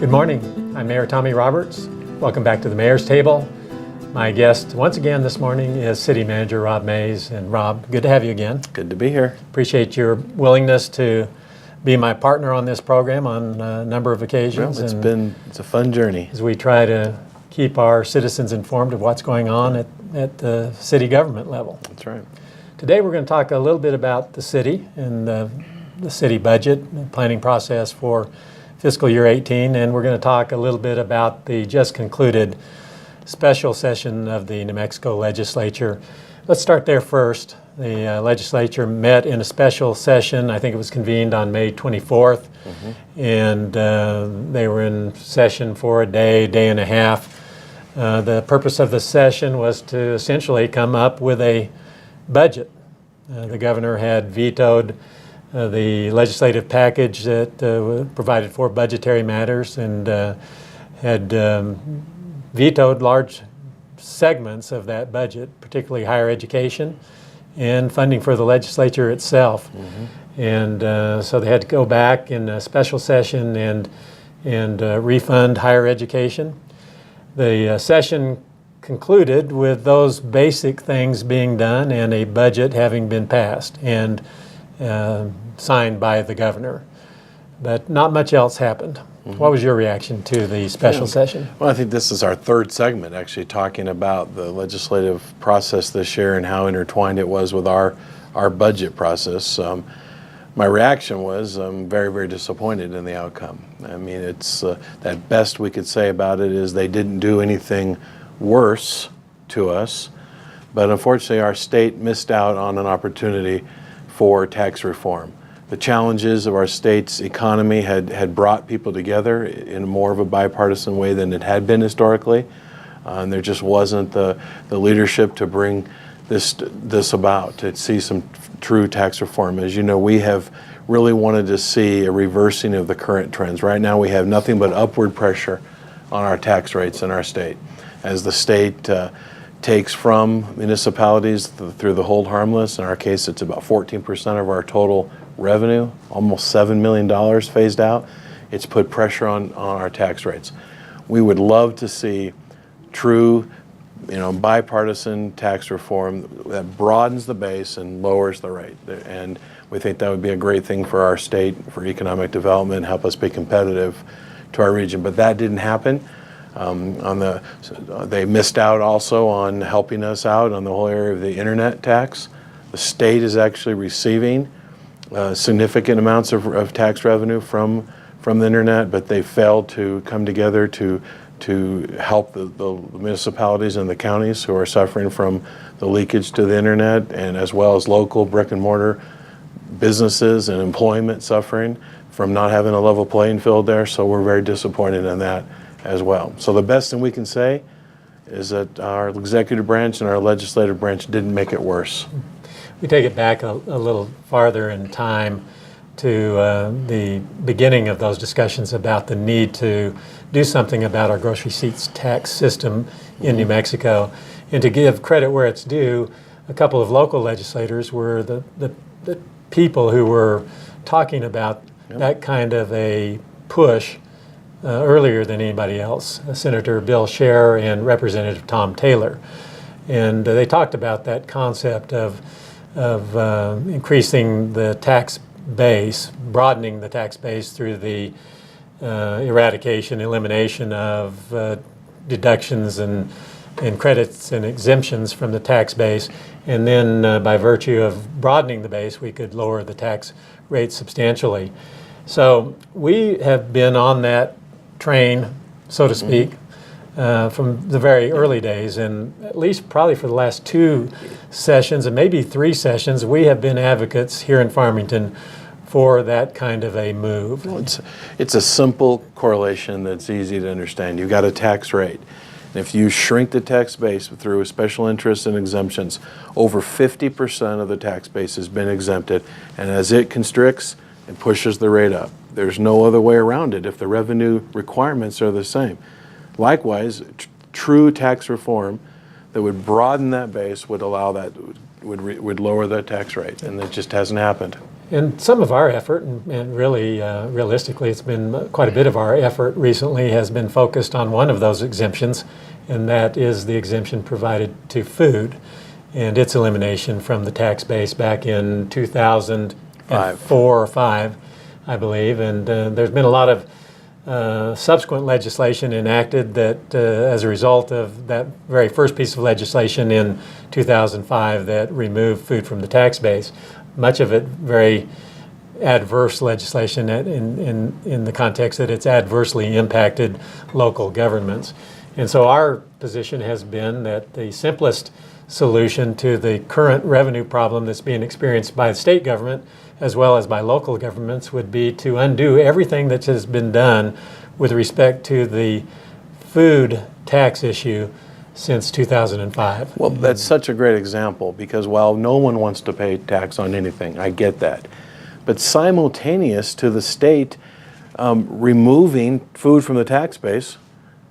Good morning. I'm Mayor Tommy Roberts. Welcome back to the Mayor's Table. My guest once again this morning is City Manager Rob Mays. And Rob, good to have you again. Good to be here. Appreciate your willingness to be my partner on this program on a number of occasions. Well, it's a fun journey. As we try to keep our citizens informed of what's going on at the city government level. That's right. Today we're going to talk a little bit about the city and the city budget and planning process for fiscal year 18, and we're going to talk a little bit about the just concluded special session of the New Mexico legislature. Let's start there first. The legislature met in a special session. I think it was convened on May 24th, and they were in session for a day and a half. The purpose of the session was to essentially come up with a budget. The governor had vetoed the legislative package that provided for budgetary matters and had vetoed large segments of that budget, particularly higher education and funding for the legislature itself. And so they had to go back in a special session and refund higher education. The session concluded with those basic things being done and a budget having been passed and signed by the governor. But not much else happened. What was your reaction to the special session? Well, I think this is our third segment, actually, talking about the legislative process this year and how intertwined it was with our budget process. My reaction was I'm very, very disappointed in the outcome. I mean, it's at best we could say about it is they didn't do anything worse to us, but unfortunately our state missed out on an opportunity for tax reform. The challenges of our state's economy had brought people together in more of a bipartisan way than it had been historically, and there just wasn't the leadership to bring this about, to see some true tax reform. As you know, we have really wanted to see a reversing of the current trends. Right now we have nothing but upward pressure on our tax rates in our state. As the state takes from municipalities through the hold harmless, in our case it's about 14% of our total revenue, almost $7 million phased out, it's put pressure on our tax rates. We would love to see true, bipartisan tax reform that broadens the base and lowers the rate. And we think that would be a great thing for our state, for economic development, help us be competitive to our region. But that didn't happen. They missed out also on helping us out on the whole area of the internet tax. The state is actually receiving significant amounts of tax revenue from the internet, but they failed to come together to help the municipalities and the counties who are suffering from the leakage to the internet, and as well as local brick and mortar businesses and employment suffering from not having a level playing field there. So we're very disappointed in that as well. So the best thing we can say is that our executive branch and our legislative branch didn't make it worse. We take it back a little farther in time to the beginning of those discussions about the need to do something about our grocery receipts tax system in New Mexico. And to give credit where it's due, a couple of local legislators were the people who were talking about that kind of a push earlier than anybody else, Senator Bill Scher and Representative Tom Taylor. And they talked about that concept of increasing the tax base, broadening the tax base through the elimination of deductions and credits and exemptions from the tax base. And then by virtue of broadening the base, we could lower the tax rate substantially. So we have been on that train, so to speak, from the very early days, and at least probably for the last two sessions and maybe three sessions, we have been advocates here in Farmington for that kind of a move. Well, it's a simple correlation that's easy to understand. You've got a tax rate. And if you shrink the tax base through special interests and exemptions, over 50% of the tax base has been exempted, and as it constricts, it pushes the rate up. There's no other way around it if the revenue requirements are the same. Likewise, true tax reform that would broaden that base would allow that, would lower that tax rate, and it just hasn't happened. And some of our effort, and really realistically, it's been quite a bit of our effort recently, has been focused on one of those exemptions, and that is the exemption provided to food and its elimination from the tax base back in 2004 or 5, I believe. And there's been a lot of subsequent legislation enacted that as a result of that very first piece of legislation in 2005 that removed food from the tax base. Much of it very adverse legislation in the context that it's adversely impacted local governments. And so our position has been that the simplest solution to the current revenue problem that's being experienced by the state government as well as by local governments would be to undo everything that has been done with respect to the food tax issue since 2005. Well, that's such a great example because while no one wants to pay tax on anything, I get that. But simultaneous to the state removing food from the tax base,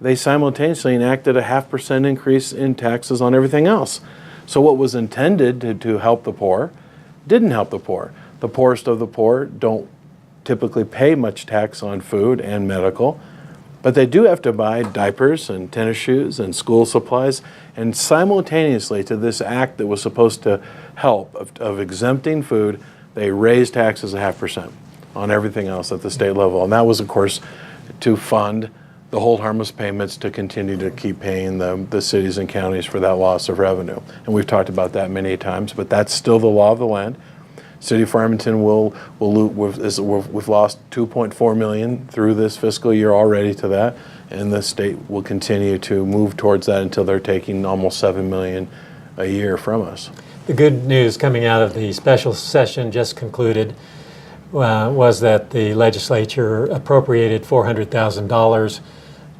they simultaneously enacted a 0.5% increase in taxes on everything else. So what was intended to help the poor didn't help the poor. The poorest of the poor don't typically pay much tax on food and medical, but they do have to buy diapers and tennis shoes and school supplies. And simultaneously to this act that was supposed to help of exempting food, they raised taxes 0.5% on everything else at the state level. And that was, of course, to fund the hold harmless payments to continue to keep paying the cities and counties for that loss of revenue. And we've talked about that many times, but that's still the law of the land. City of Farmington we've lost $2.4 million through this fiscal year already to that, and the state will continue to move towards that until they're taking almost $7 million a year from us. The good news coming out of the special session just concluded was that the legislature appropriated $400,000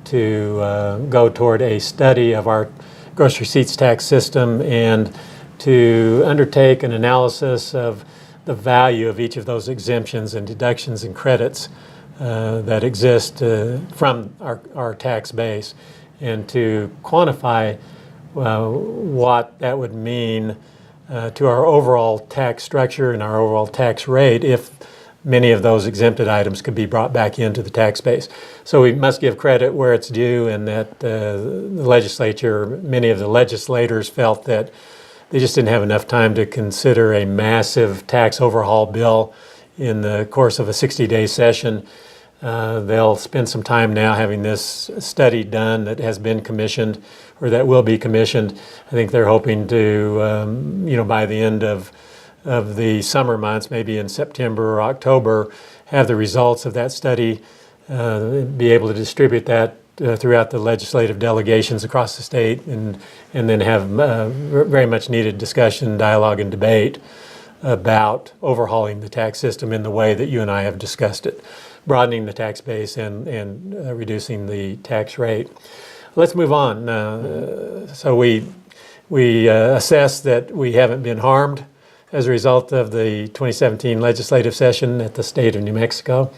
to go toward a study of our gross receipts tax system and to undertake an analysis of the value of each of those exemptions and deductions and credits that exist from our tax base, and to quantify what that would mean to our overall tax structure and our overall tax rate if many of those exempted items could be brought back into the tax base. So we must give credit where it's due, and that the legislature, many of the legislators felt that they just didn't have enough time to consider a massive tax overhaul bill in the course of a 60-day session. They'll spend some time now having this study done that has been commissioned or that will be commissioned. I think they're hoping to, by the end of the summer months, maybe in September or October, have the results of that study, be able to distribute that throughout the legislative delegations across the state, and then have very much needed discussion, dialogue, and debate about overhauling the tax system in the way that you and I have discussed it, broadening the tax base and reducing the tax rate. Let's move on. So we assess that we haven't been harmed as a result of the 2017 legislative session at the state of New Mexico.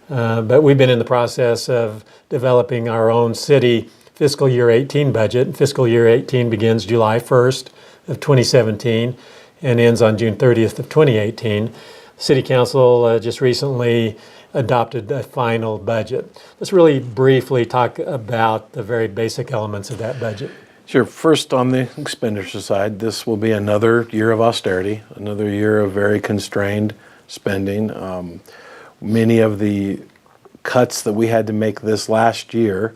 But we've been in the process of developing our own city fiscal year 18 budget. Fiscal year 18 begins July 1st of 2017 and ends on June 30th of 2018. City Council just recently adopted a final budget. Let's really briefly talk about the very basic elements of that budget. Sure. First, on the expenditure side, this will be another year of austerity, another year of very constrained spending. Many of the cuts that we had to make this last year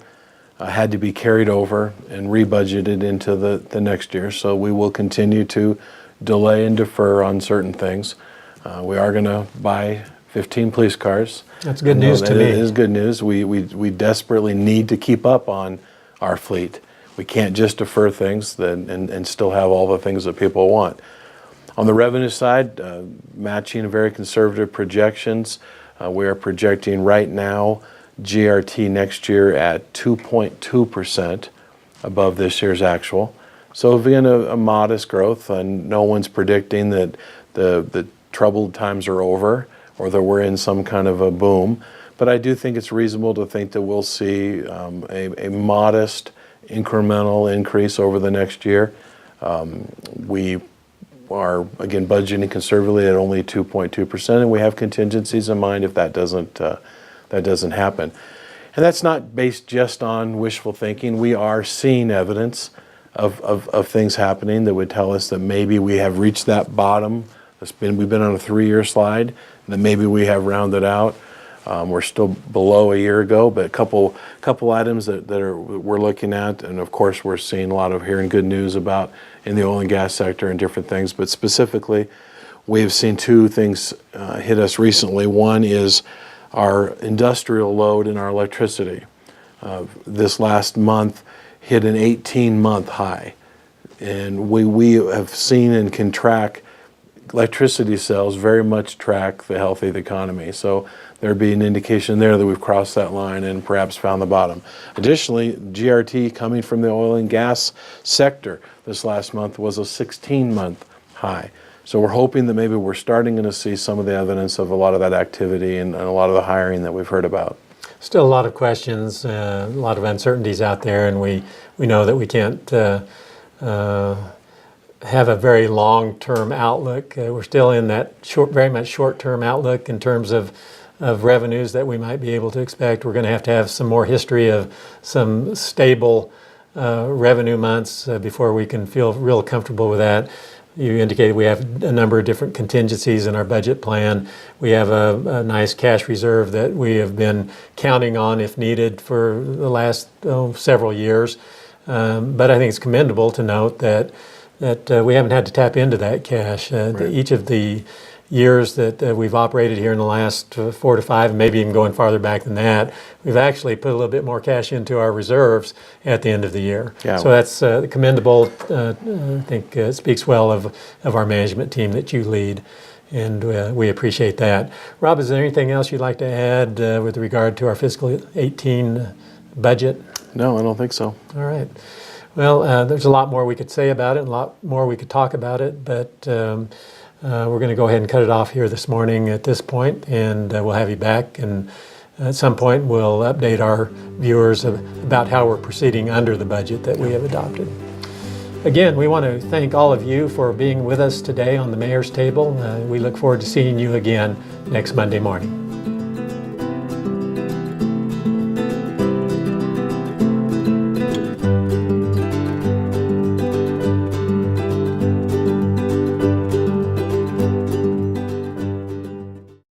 had to be carried over and rebudgeted into the next year. So we will continue to delay and defer on certain things. We are going to buy 15 police cars. That's good news to me. It is good news. We desperately need to keep up on our fleet. We can't just defer things and still have all the things that people want. On the revenue side, matching very conservative projections, we are projecting right now GRT next year at 2.2% above this year's actual. So again, a modest growth, and no one's predicting that the troubled times are over or that we're in some kind of a boom. But I do think it's reasonable to think that we'll see a modest incremental increase over the next year. We are again budgeting conservatively at only 2.2%, and we have contingencies in mind if that doesn't happen. And that's not based just on wishful thinking. We are seeing evidence of things happening that would tell us that maybe we have reached that bottom. We've been on a 3-year slide, and that maybe we have rounded out. We're still below a year ago, but a couple items that we're looking at, and of course we're seeing a lot of hearing good news about in the oil and gas sector and different things. But specifically, we have seen 2 things hit us recently. One is our industrial load in our electricity. This last month hit an 18-month high, and we have seen and can track electricity sales very much track the health of the economy. So there'd be an indication there that we've crossed that line and perhaps found the bottom. Additionally, GRT coming from the oil and gas sector this last month was a 16-month high. So we're hoping that maybe we're starting to see some of the evidence of a lot of that activity and a lot of the hiring that we've heard about. Still a lot of questions, a lot of uncertainties out there, and we know that we can't have a very long-term outlook. We're still in that very much short-term outlook in terms of revenues that we might be able to expect. We're going to have some more history of some stable revenue months before we can feel real comfortable with that. You indicated we have a number of different contingencies in our budget plan. We have a nice cash reserve that we have been counting on if needed for the last several years. But I think it's commendable to note that we haven't had to tap into that cash. Right. Each of the years that we've operated here in the last 4 to 5, and maybe even going farther back than that, we've actually put a little bit more cash into our reserves at the end of the year. Yeah. So that's commendable. I think it speaks well of our management team that you lead, and we appreciate that. Rob, is there anything else you'd like to add with regard to our fiscal 18 budget? No, I don't think so. All right. Well, there's a lot more we could say about it, and a lot more we could talk about it, but we're going to go ahead and cut it off here this morning at this point, and we'll have you back, and at some point we'll update our viewers about how we're proceeding under the budget that we have adopted. Again, we want to thank all of you for being with us today on the Mayor's Table. We look forward to seeing you again next Monday morning.